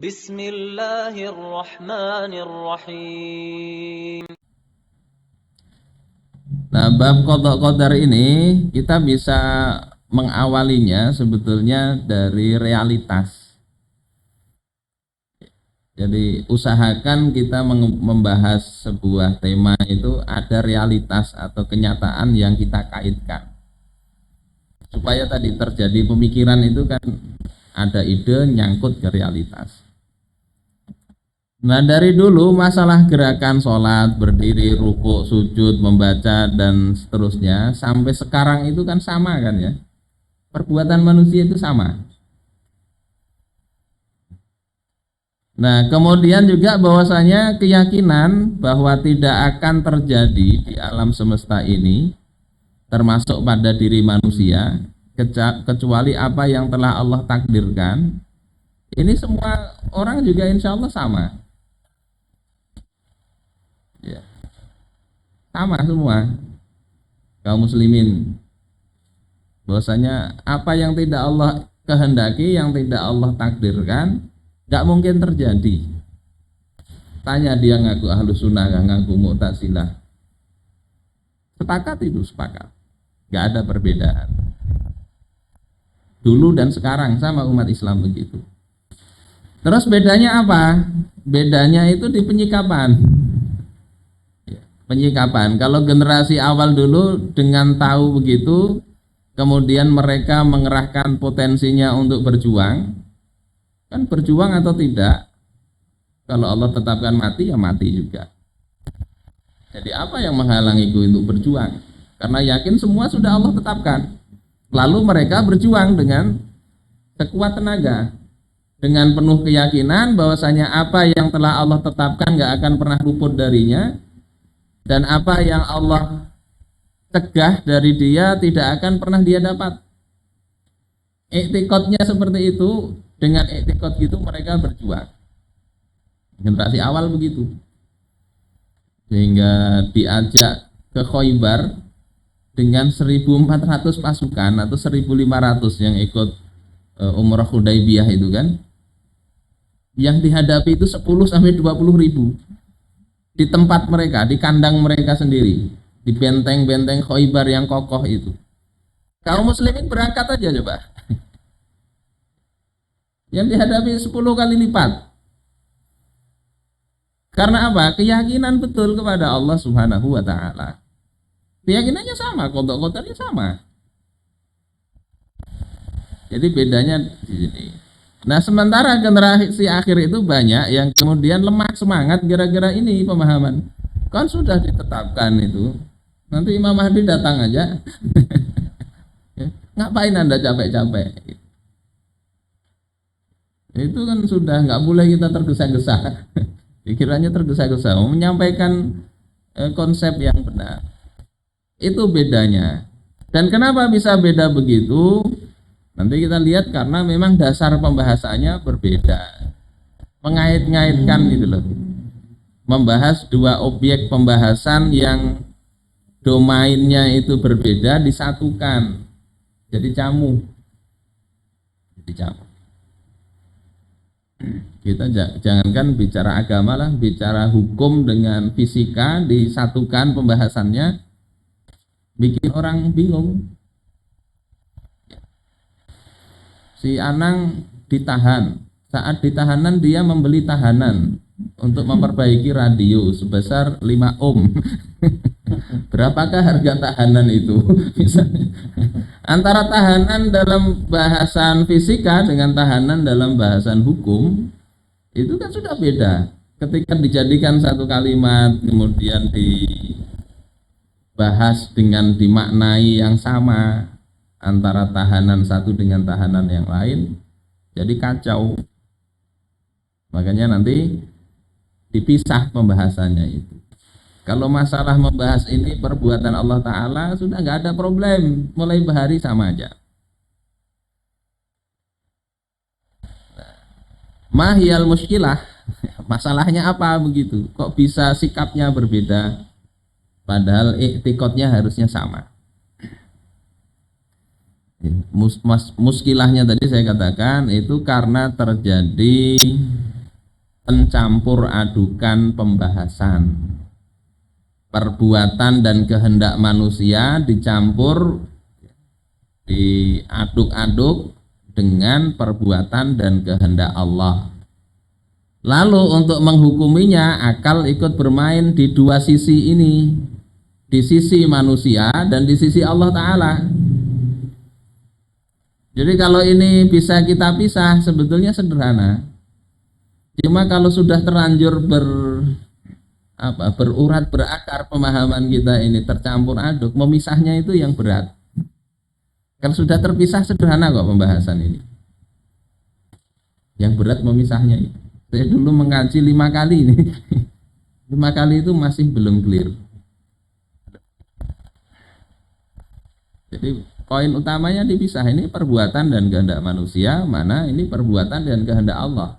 Bismillahirrahmanirrahim. Nah, bab qada qadar ini kita bisa mengawalinya sebetulnya dari realitas. Jadi usahakan kita membahas sebuah tema itu ada realitas atau kenyataan yang kita kaitkan. Supaya tadi terjadi pemikiran itu kan ada ide nyangkut ke realitas. Nah, dari dulu masalah gerakan sholat, berdiri, rukuk, sujud, membaca dan seterusnya sampai sekarang itu kan sama kan ya. Perbuatan manusia itu sama. Nah, kemudian juga bahwasanya keyakinan bahwa tidak akan terjadi di alam semesta ini termasuk pada diri manusia kecuali apa yang telah Allah takdirkan. Ini semua orang juga insya Allah sama. Ya, sama semua kaum muslimin. Bahwasanya apa yang tidak Allah kehendaki, yang tidak Allah takdirkan, nggak mungkin terjadi. Tanya dia ngaku ahlu sunnah, ngaku mu'tazilah. Sepakat itu, sepakat. Nggak ada perbedaan. Dulu dan sekarang sama umat Islam begitu. Terus bedanya apa? Bedanya itu di penyikapan. Penyikapan. Kalau generasi awal dulu dengan tahu begitu, kemudian mereka mengerahkan potensinya untuk berjuang, kan berjuang atau tidak, kalau Allah tetapkan mati ya mati juga. Jadi apa yang menghalangiku untuk berjuang? Karena yakin semua sudah Allah tetapkan. Lalu mereka berjuang dengan sekuat tenaga, dengan penuh keyakinan bahwasanya apa yang telah Allah tetapkan gak akan pernah luput darinya, dan apa yang Allah cegah dari dia tidak akan pernah dia dapat. Iktikadnya seperti itu, dengan iktikad gitu mereka berjuang. Generasi awal begitu. Sehingga diajak ke Khaybar dengan 1.400 pasukan atau 1.500 yang ikut Umrah Hudaybiyah itu kan. Yang dihadapi itu 10 sampai 20 ribu. Di tempat mereka, di kandang mereka sendiri, di benteng-benteng Khaybar yang kokoh itu. Kaum muslimin berangkat aja coba. Yang dihadapi 10 kali lipat. Karena apa? Keyakinan betul kepada Allah Subhanahu wa taala. Keyakinannya sama, qada-qadarnya sama. Jadi bedanya di sini. Nah, sementara generasi akhir itu banyak yang kemudian lemah semangat gara-gara ini pemahaman. Kan sudah ditetapkan itu. Nanti Imam Mahdi datang aja. Ngapain Anda capek-capek? Itu kan sudah nggak boleh kita tergesa-gesa. Pikirannya tergesa-gesa menyampaikan konsep yang benar. Itu bedanya. Dan kenapa bisa beda begitu? Nanti kita lihat karena memang dasar pembahasannya berbeda. Mengait-ngaitkan gitu loh. Membahas dua objek pembahasan yang domainnya itu berbeda disatukan. Jadi camu. Jadi camu. Kita jangankan bicara agama lah, bicara hukum dengan fisika disatukan pembahasannya, bikin orang bingung. Si Anang ditahan, saat ditahanan dia membeli tahanan untuk memperbaiki radio sebesar 5 ohm. Berapakah harga tahanan itu? Misalnya. Antara tahanan dalam bahasan fisika dengan tahanan dalam bahasan hukum itu kan sudah beda. Ketika dijadikan satu kalimat kemudian dibahas dengan dimaknai yang sama antara tahanan satu dengan tahanan yang lain, jadi kacau. Makanya nanti dipisah pembahasannya itu. Kalau masalah membahas ini perbuatan Allah Ta'ala sudah nggak ada problem, mulai bahari sama aja. Mahiyal muskilah, masalahnya apa begitu? Kok bisa sikapnya berbeda? Padahal iktikadnya harusnya sama. Muskilahnya tadi saya katakan itu karena terjadi pencampur adukan pembahasan perbuatan dan kehendak manusia dicampur, diaduk-aduk dengan perbuatan dan kehendak Allah. Lalu untuk menghukuminya akal ikut bermain di dua sisi ini, di sisi manusia dan di sisi Allah Ta'ala. Jadi kalau ini bisa kita pisah sebetulnya sederhana. Cuma kalau sudah terlanjur berurat berakar pemahaman kita ini tercampur aduk, memisahnya itu yang berat. Kalau sudah terpisah sederhana kok pembahasan ini. Yang berat memisahnya itu. Saya dulu mengkaji 5 kali ini. 5 kali itu masih belum clear. Jadi poin utamanya dipisah, ini perbuatan dan kehendak manusia, mana ini perbuatan dan kehendak Allah.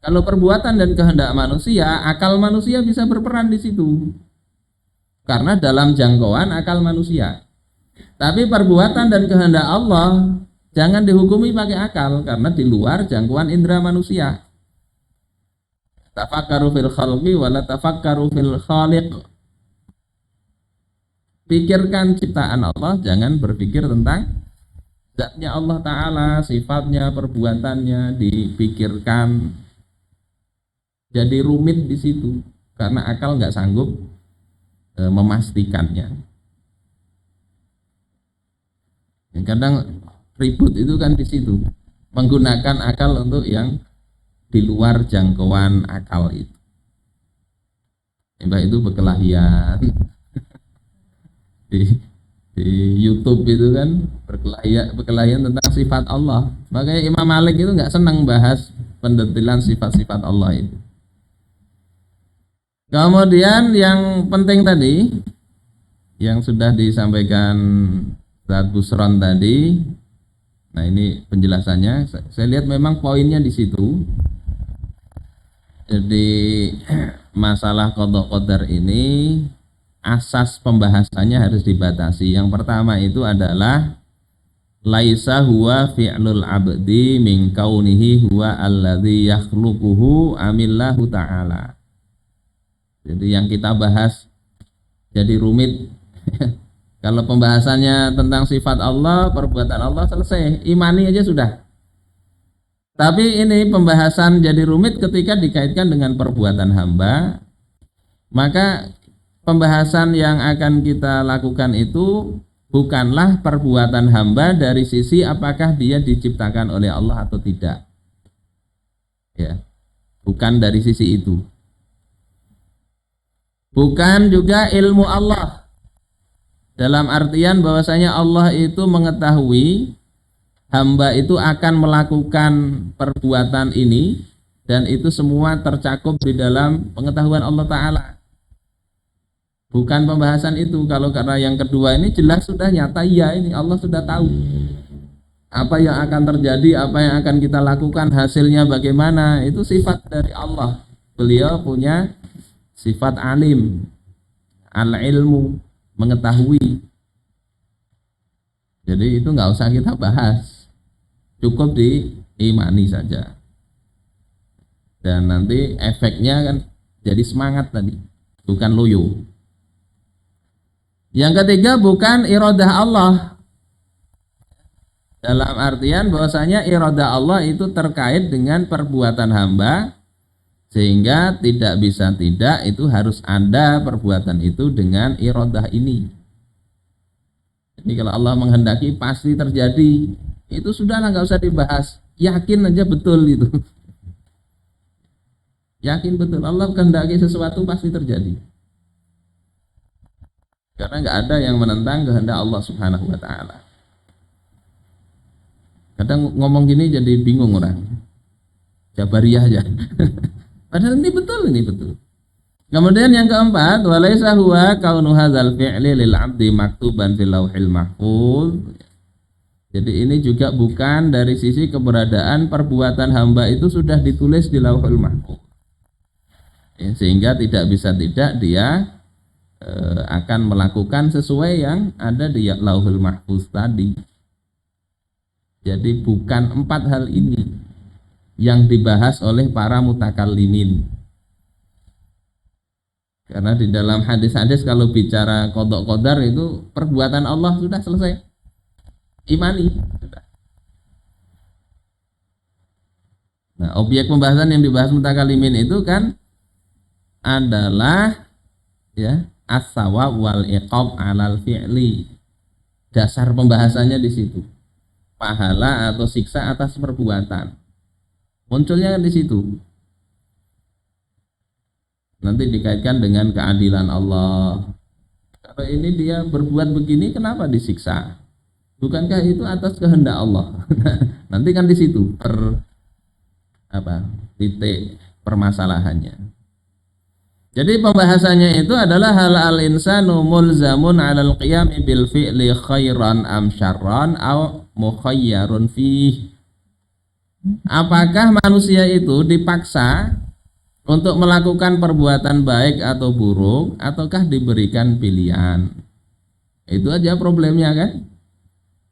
Kalau perbuatan dan kehendak manusia, akal manusia bisa berperan di situ. Karena dalam jangkauan akal manusia. Tapi perbuatan dan kehendak Allah jangan dihukumi pakai akal karena di luar jangkauan indera manusia. Tafakkaru fil khalqi wa la tafakkaru fil khaliq. Pikirkan ciptaan Allah, jangan berpikir tentang zatnya Allah Ta'ala, sifatnya, perbuatannya dipikirkan. Jadi rumit di situ karena akal nggak sanggup memastikannya. Yang kadang ribut itu kan di situ, menggunakan akal untuk yang di luar jangkauan akal itu. Entah itu berkelahian di YouTube itu kan berkelahian tentang sifat Allah. Makanya Imam Malik itu nggak senang bahas pendetilan sifat-sifat Allah itu. Kemudian yang penting tadi yang sudah disampaikan Ustaz Busron tadi, nah ini penjelasannya. Saya lihat memang poinnya di situ. Jadi masalah qada qadar ini asas pembahasannya harus dibatasi. Yang pertama itu adalah laisa huwa fi'lul abdi min kaunihi huwa alladzi yakhluquhu amillahu ta'ala. Jadi yang kita bahas jadi rumit. Kalau pembahasannya tentang sifat Allah, perbuatan Allah selesai, imani aja sudah. Tapi ini pembahasan jadi rumit ketika dikaitkan dengan perbuatan hamba. Maka pembahasan yang akan kita lakukan itu bukanlah perbuatan hamba dari sisi apakah dia diciptakan oleh Allah atau tidak. Ya. Bukan dari sisi itu. Bukan juga ilmu Allah. Dalam artian bahwasanya Allah itu mengetahui hamba itu akan melakukan perbuatan ini dan itu semua tercakup di dalam pengetahuan Allah Ta'ala. Bukan pembahasan itu. Kalau karena yang kedua ini jelas sudah nyata, ya ini Allah sudah tahu apa yang akan terjadi, apa yang akan kita lakukan, hasilnya bagaimana, itu sifat dari Allah. Beliau punya sifat alim, al-ilmu, mengetahui. Jadi itu nggak usah kita bahas, cukup diimani saja. Dan nanti efeknya kan jadi semangat tadi, bukan loyo. Yang ketiga bukan iradah Allah. Dalam artian bahwasanya iradah Allah itu terkait dengan perbuatan hamba, sehingga tidak bisa tidak itu harus ada perbuatan itu dengan iradah ini. Jadi kalau Allah menghendaki pasti terjadi, itu sudahlah nggak usah dibahas, yakin aja betul itu. Yakin betul Allah menghendaki sesuatu pasti terjadi. Karena nggak ada yang menentang kehendak Allah Subhanahu wa Ta'ala. Kadang ngomong gini jadi bingung orang, Jabariyah aja. Padahal ini betul. Kemudian yang keempat, walaisa huwa kaunu hadzal fi'li lil 'abdi maktuban fil lauhil mahfuz. Jadi ini juga bukan dari sisi keberadaan perbuatan hamba itu sudah ditulis di lauhul mahfuz. Ya, sehingga tidak bisa tidak dia akan melakukan sesuai yang ada di lauhul mahfuz tadi. Jadi bukan 4 hal ini yang dibahas oleh para mutakallimin. Karena di dalam hadis-hadis kalau bicara qada qadar itu perbuatan Allah sudah selesai. Imani sudah. Nah, objek pembahasan yang dibahas mutakallimin itu kan adalah ya as-sawab wal iqab 'alal fi'li. Dasar pembahasannya di situ. Pahala atau siksa atas perbuatan. Munculnya di situ. Nanti dikaitkan dengan keadilan Allah. Kalau ini dia berbuat begini, kenapa disiksa? Bukankah itu atas kehendak Allah? Nanti kan di situ titik permasalahannya. Jadi pembahasannya itu adalah hal al-insanu mulzamun 'alal qiyami bil fi'li khairan am syarran aw mukhayyarun fih. Apakah manusia itu dipaksa untuk melakukan perbuatan baik atau buruk ataukah diberikan pilihan? Itu aja problemnya kan?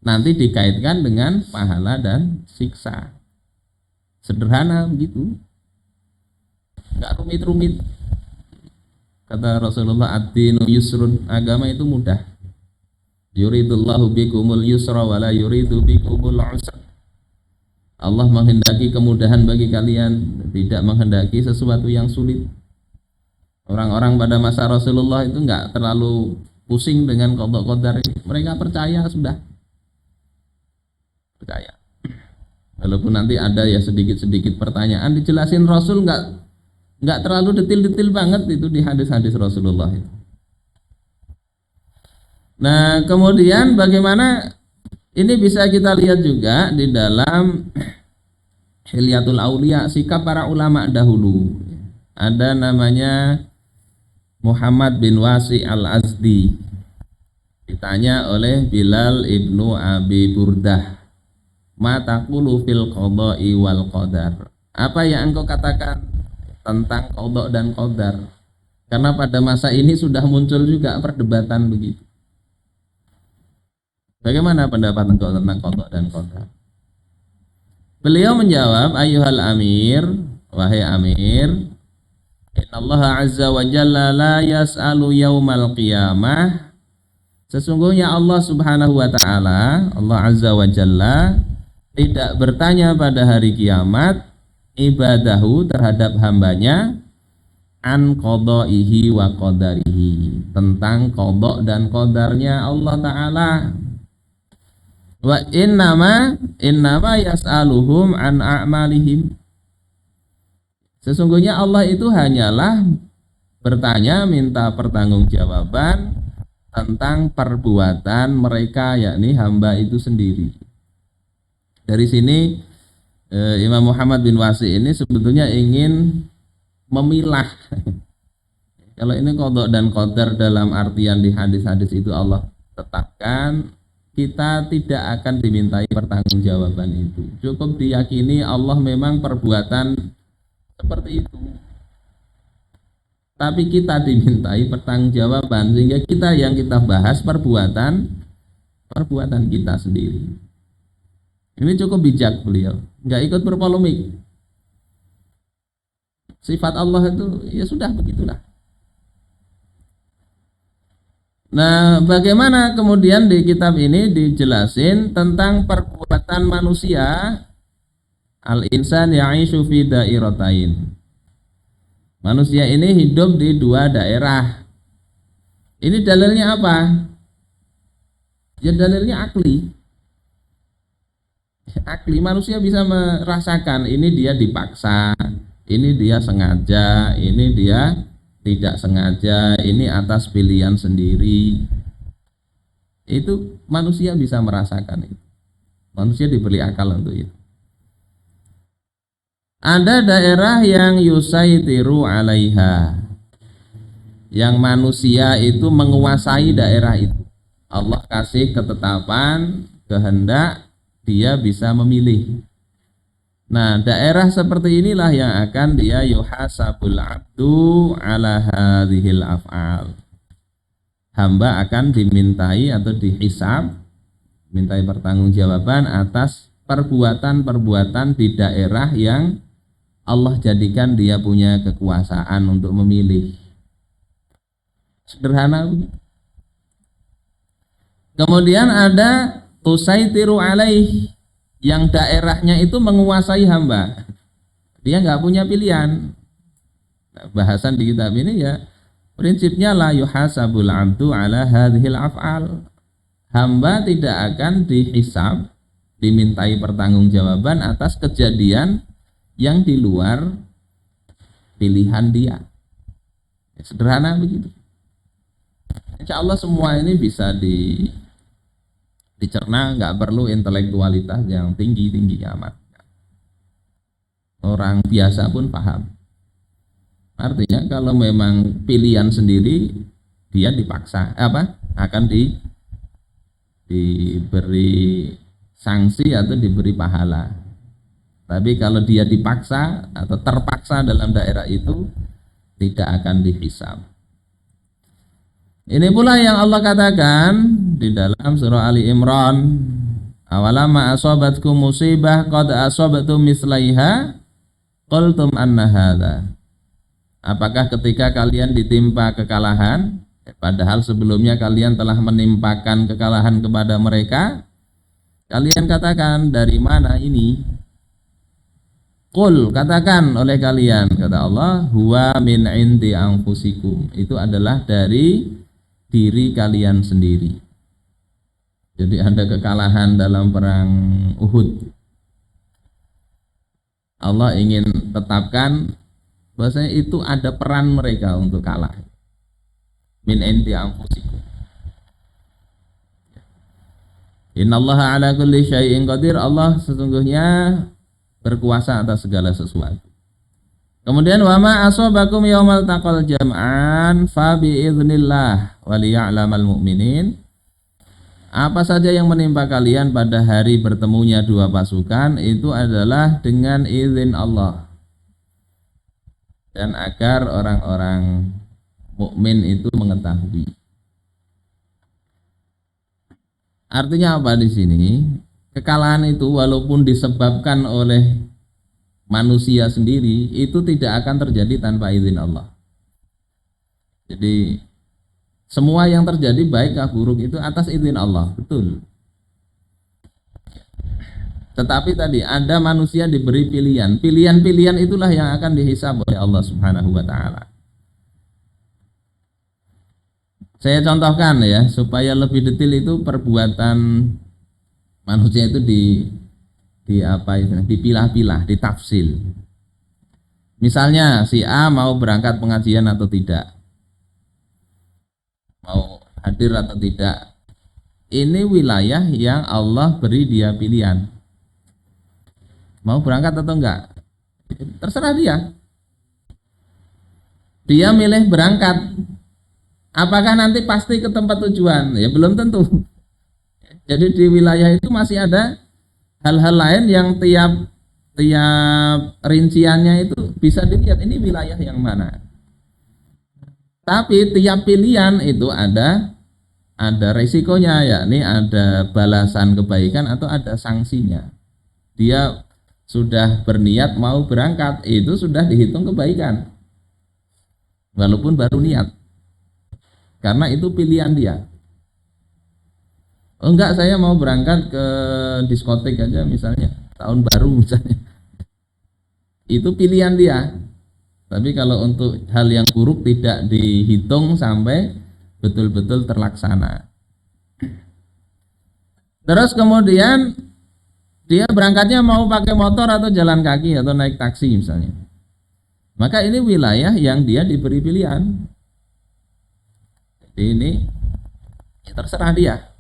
Nanti dikaitkan dengan pahala dan siksa. Sederhana begitu. Enggak rumit-rumit. Kata Rasulullah, ad-dinu yusrun, agama itu mudah. Yuridullahu bikumul yusra wa la yuridu bikumul usra. Allah menghendaki kemudahan bagi kalian, tidak menghendaki sesuatu yang sulit. Orang-orang pada masa Rasulullah itu enggak terlalu pusing dengan qada qadar ini. Mereka percaya sudah. Percaya. Walaupun nanti ada ya sedikit-sedikit pertanyaan, dijelasin Rasul enggak terlalu detail-detail banget itu di hadis-hadis Rasulullah itu. Nah, kemudian bagaimana ini bisa kita lihat juga di dalam Hilyatul Auliya, sikap para ulama dahulu. Ada namanya Muhammad bin Wasi al-Azdi. Ditanya oleh Bilal ibnu Abi Burdah, "Ma taqulu fil qada'i wal qadar?" Apa yang engkau katakan tentang qada dan qadar? Karena pada masa ini sudah muncul juga perdebatan begitu. Bagaimana pendapat engkau tentang qada dan qadar? Beliau menjawab, "Ayyuhal amir, wahai amir, innallaha azza wa jalla la yas'alu yaumal qiyamah." Sesungguhnya Allah subhanahu wa ta'ala, Allah azza wa jalla, tidak bertanya pada hari kiamat ibadahu terhadap hambanya an qadaihi wa qadarihi, tentang qada dan qadarnya Allah ta'ala. Wa innama yas'aluhum an a'malihim. Sesungguhnya Allah itu hanyalah bertanya, minta pertanggungjawaban tentang perbuatan mereka, yakni hamba itu sendiri. Dari sini Imam Muhammad bin Wasi ini sebetulnya ingin memilah. Kalau ini qada dan qadar dalam artian di hadis-hadis itu Allah tetapkan, kita tidak akan dimintai pertanggungjawaban itu. Cukup diyakini Allah memang perbuatan seperti itu. Tapi kita dimintai pertanggungjawaban, sehingga kita yang kita bahas perbuatan kita sendiri. Ini cukup bijak beliau, nggak ikut berpolemik. Sifat Allah itu ya sudah begitulah. Nah, bagaimana kemudian di kitab ini dijelasin tentang perbuatan manusia, al-insan ya'ishu fi dairatain. Manusia ini hidup di dua daerah. Ini dalilnya apa? Ya dalilnya akli. Akli, manusia bisa merasakan ini dia dipaksa, ini dia sengaja, ini dia tidak sengaja, ini atas pilihan sendiri. Itu manusia bisa merasakan itu. Manusia diberi akal untuk itu. Ada daerah yang yusaitiru 'alaiha, yang manusia itu menguasai daerah itu. Allah kasih ketetapan, kehendak, dia bisa memilih. Nah, daerah seperti inilah yang akan dia yuhasabul abdu ala hadhil af'al. Hamba akan dimintai atau dihisab, mintai pertanggungjawaban atas perbuatan-perbuatan di daerah yang Allah jadikan dia punya kekuasaan untuk memilih. Sederhana. Kemudian ada tusaitiru alaih, yang daerahnya itu menguasai hamba. Dia nggak punya pilihan. Nah, bahasan di kitab ini ya prinsipnya la yuhasabul abdu ala hadhil af'al. Hamba tidak akan dihisab, dimintai pertanggungjawaban atas kejadian yang di luar pilihan dia. Ya, sederhana begitu. Insya Allah semua ini bisa dicerna, nggak perlu intelektualitas yang tinggi amat. Orang biasa pun paham. Artinya kalau memang pilihan sendiri, dia dipaksa akan diberi sanksi atau diberi pahala. Tapi kalau dia dipaksa atau terpaksa dalam daerah itu, tidak akan dihisab. Ini pula yang Allah katakan di dalam surah Ali Imran, awalama asobatkum musibah qad asobatum mislaiha qultum anna hadza. Apakah ketika kalian ditimpa kekalahan, padahal sebelumnya kalian telah menimpakan kekalahan kepada mereka, kalian katakan dari mana ini? Qul, katakan oleh kalian, kata Allah, huwa min indi anfusikum, itu adalah dari diri kalian sendiri. Jadi ada kekalahan dalam perang Uhud, Allah ingin tetapkan bahwasanya itu ada peran mereka untuk kalah. Min indi anfusikum. Innallaha ala kulli syai'in qadir. Allah sesungguhnya berkuasa atas segala sesuatu. Kemudian wa ma asabakum yaumal taqal jam'an fa bi idznillah wa liya'lamal mu'minin. Apa saja yang menimpa kalian pada hari bertemunya dua pasukan itu adalah dengan izin Allah. Dan agar orang-orang mukmin itu mengetahui. Artinya apa di sini? Kekalahan itu walaupun disebabkan oleh manusia sendiri, itu tidak akan terjadi tanpa izin Allah. Jadi semua yang terjadi baik atau buruk itu atas izin Allah, betul. Tetapi tadi ada manusia diberi pilihan. Pilihan-pilihan itulah yang akan dihisab oleh Allah Subhanahu wa taala. Saya contohkan ya supaya lebih detail, itu perbuatan manusia itu dipilah-pilah, ditafsil. Misalnya si A mau berangkat pengajian atau tidak, mau hadir atau tidak. Ini wilayah yang Allah beri dia pilihan. Mau berangkat atau enggak? Terserah dia. Dia milih berangkat. Apakah nanti pasti ke tempat tujuan? Ya belum tentu. Jadi di wilayah itu masih ada hal-hal lain yang tiap rinciannya itu bisa dilihat ini wilayah yang mana. Tapi tiap pilihan itu ada resikonya, yakni ada balasan kebaikan atau ada sanksinya. Dia sudah berniat mau berangkat, itu sudah dihitung kebaikan walaupun baru niat, karena itu pilihan dia. Oh enggak, saya mau berangkat ke diskotik aja misalnya, tahun baru misalnya, itu pilihan dia. Tapi kalau untuk hal yang buruk tidak dihitung sampai betul-betul terlaksana. Terus kemudian dia berangkatnya mau pakai motor atau jalan kaki atau naik taksi misalnya. Maka ini wilayah yang dia diberi pilihan. Jadi ini ya terserah dia.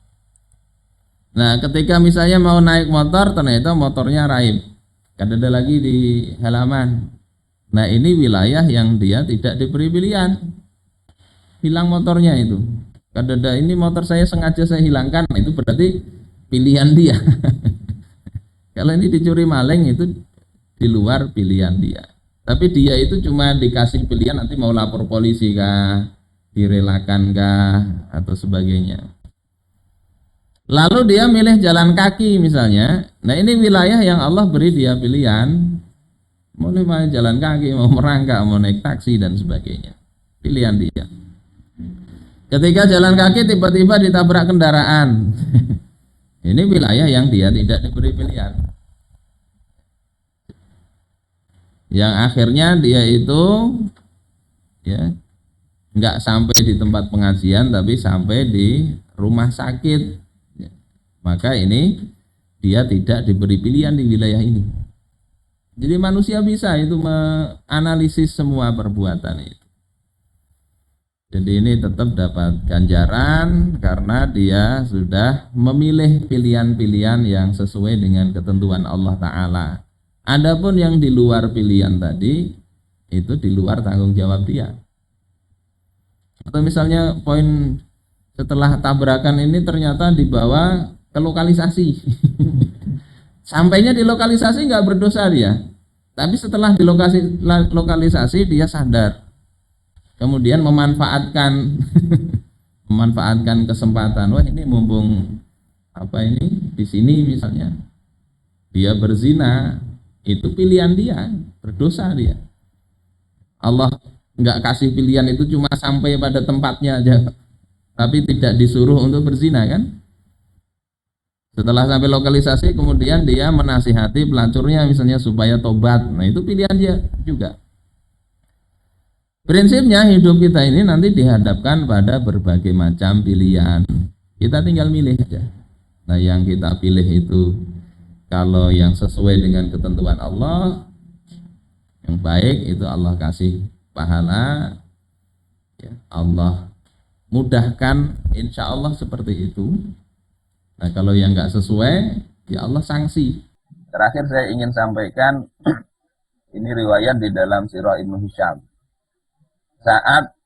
Nah, ketika misalnya mau naik motor, ternyata motornya raib, kadada lagi di halaman. Nah, ini wilayah yang dia tidak diberi pilihan. Hilang motornya itu. Kadada ini motor saya sengaja saya hilangkan, itu berarti pilihan dia. Kalau ini dicuri maling, itu di luar pilihan dia. Tapi dia itu cuma dikasih pilihan, nanti mau lapor polisi kah, direlakan kah, atau sebagainya. Lalu dia milih jalan kaki misalnya. Nah ini wilayah yang Allah beri dia pilihan. Mau jalan kaki, mau merangkak, mau naik taksi dan sebagainya. Pilihan dia. Ketika jalan kaki tiba-tiba ditabrak kendaraan. Ini wilayah yang dia tidak diberi pilihan. Yang akhirnya dia itu ya nggak sampai di tempat pengajian tapi sampai di rumah sakit. Ya, maka ini dia tidak diberi pilihan di wilayah ini. Jadi manusia bisa itu menganalisis semua perbuatan itu. Jadi ini tetap dapat ganjaran karena dia sudah memilih pilihan-pilihan yang sesuai dengan ketentuan Allah Ta'ala. Adapun yang di luar pilihan tadi, itu di luar tanggung jawab dia. Atau misalnya poin setelah tabrakan ini ternyata dibawa ke lokalisasi. Sampainya di lokalisasi nggak berdosa dia, tapi setelah di lokalisasi dia sadar, kemudian memanfaatkan memanfaatkan kesempatan. Wah ini mumpung apa ini di sini misalnya dia berzina, itu pilihan dia, berdosa dia. Allah nggak kasih pilihan itu cuma sampai pada tempatnya aja, tapi tidak disuruh untuk berzina kan. Setelah sampai lokalisasi kemudian dia menasihati pelacurnya misalnya supaya tobat. Nah itu pilihan dia juga. Prinsipnya hidup kita ini nanti dihadapkan pada berbagai macam pilihan. Kita tinggal milih aja. Nah yang kita pilih itu kalau yang sesuai dengan ketentuan Allah, yang baik itu Allah kasih pahala. Ya, Allah mudahkan insya Allah seperti itu. Nah kalau yang nggak sesuai, ya Allah sanksi. Terakhir saya ingin sampaikan, ini riwayat di dalam Sirah Ibnu Hisham. Saat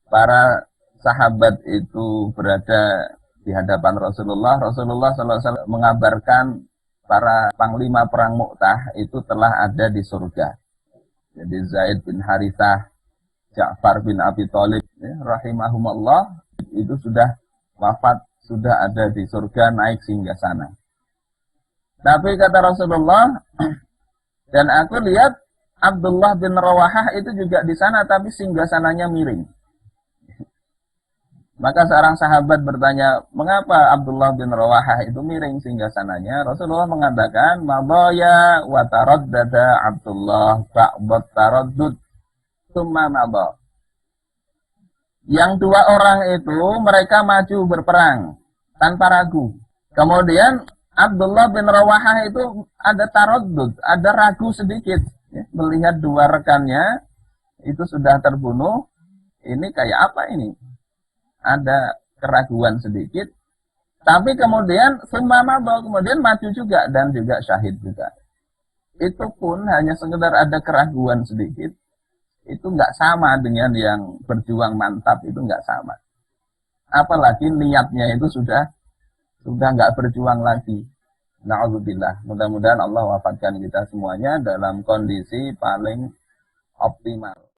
para sahabat itu berada di hadapan Rasulullah, Rasulullah SAW mengabarkan para panglima perang Mu'tah itu telah ada di surga. Jadi Zaid bin Harithah, Ja'far bin Abi Thalib, ya, rahimahumullah, itu sudah wafat, sudah ada di surga, naik singgah sana. Tapi kata Rasulullah, dan aku lihat Abdullah bin Rawahah itu juga di sana, tapi singgah sananya miring. Maka seorang sahabat bertanya, mengapa Abdullah bin Rawahah itu miring singgah sananya? Rasulullah mengatakan, madaya wa taraddada Abdullah ba'd taraddud summa madha. Yang dua orang itu mereka maju berperang tanpa ragu. Kemudian Abdullah bin Rawahah itu ada taraddud, ada ragu sedikit, ya, melihat dua rekannya itu sudah terbunuh. Ini kayak apa ini? Ada keraguan sedikit, tapi kemudian kemudian maju juga dan juga syahid juga. Itu pun hanya sekedar ada keraguan sedikit, itu nggak sama dengan yang berjuang mantap, itu nggak sama. Apalagi niatnya itu sudah nggak berjuang lagi. Na'udzubillah. Mudah-mudahan Allah wafatkan kita semuanya dalam kondisi paling optimal.